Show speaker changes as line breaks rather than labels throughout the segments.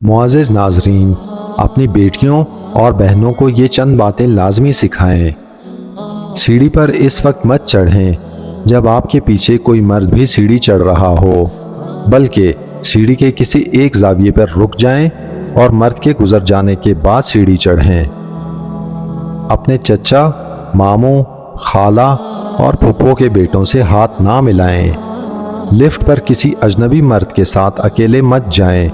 معزز ناظرین، اپنی بیٹیوں اور بہنوں کو یہ چند باتیں لازمی سکھائیں۔ سیڑھی پر اس وقت مت چڑھیں جب آپ کے پیچھے کوئی مرد بھی سیڑھی چڑھ رہا ہو، بلکہ سیڑھی کے کسی ایک زاویے پر رک جائیں اور مرد کے گزر جانے کے بعد سیڑھی چڑھیں۔ اپنے چچا، ماموں، خالہ اور پھپھو کے بیٹوں سے ہاتھ نہ ملائیں۔ لفٹ پر کسی اجنبی مرد کے ساتھ اکیلے مت جائیں۔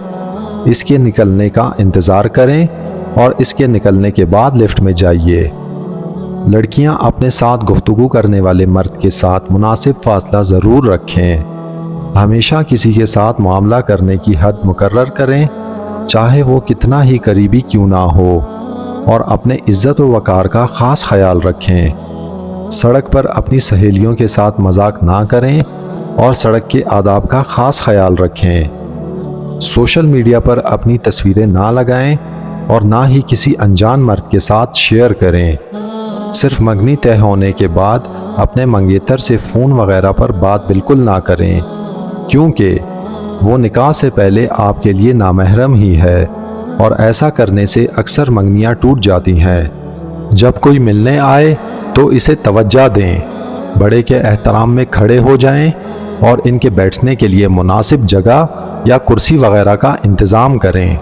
اس کے نکلنے کا انتظار کریں اور اس کے نکلنے کے بعد لفٹ میں جائیے۔ لڑکیاں اپنے ساتھ گفتگو کرنے والے مرد کے ساتھ مناسب فاصلہ ضرور رکھیں۔ ہمیشہ کسی کے ساتھ معاملہ کرنے کی حد مقرر کریں، چاہے وہ کتنا ہی قریبی کیوں نہ ہو، اور اپنے عزت و وقار کا خاص خیال رکھیں۔ سڑک پر اپنی سہیلیوں کے ساتھ مذاق نہ کریں اور سڑک کے آداب کا خاص خیال رکھیں۔ سوشل میڈیا پر اپنی تصویریں نہ لگائیں اور نہ ہی کسی انجان مرد کے ساتھ شیئر کریں۔ صرف منگنی طے ہونے کے بعد اپنے منگیتر سے فون وغیرہ پر بات بالکل نہ کریں، کیونکہ وہ نکاح سے پہلے آپ کے لیے نامحرم ہی ہے، اور ایسا کرنے سے اکثر منگنیاں ٹوٹ جاتی ہیں۔ جب کوئی ملنے آئے تو اسے توجہ دیں، بڑے کے احترام میں کھڑے ہو جائیں اور ان کے بیٹھنے کے لیے مناسب جگہ یا کرسی وغیرہ کا انتظام کریں۔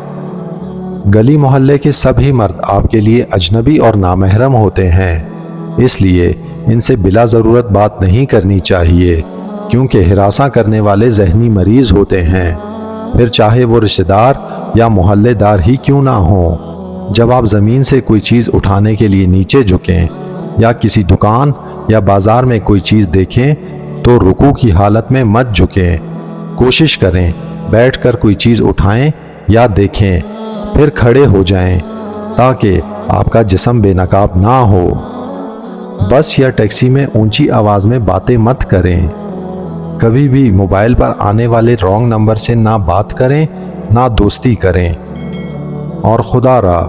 گلی محلے کے سبھی مرد آپ کے لیے اجنبی اور نامحرم ہوتے ہیں، اس لیے ان سے بلا ضرورت بات نہیں کرنی چاہیے، کیونکہ ہراساں کرنے والے ذہنی مریض ہوتے ہیں، پھر چاہے وہ رشتہ دار یا محلے دار ہی کیوں نہ ہوں۔ جب آپ زمین سے کوئی چیز اٹھانے کے لیے نیچے جھکیں یا کسی دکان یا بازار میں کوئی چیز دیکھیں تو رکوع کی حالت میں مت جھکیں۔ کوشش کریں بیٹھ کر کوئی چیز اٹھائیں یا دیکھیں، پھر کھڑے ہو جائیں تاکہ آپ کا جسم بے نقاب نہ ہو۔ بس یا ٹیکسی میں اونچی آواز میں باتیں مت کریں۔ کبھی بھی موبائل پر آنے والے رانگ نمبر سے نہ بات کریں نہ دوستی کریں، اور خدا را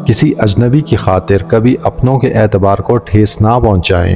کسی اجنبی کی خاطر کبھی اپنوں کے اعتبار کو ٹھیس نہ پہنچائیں۔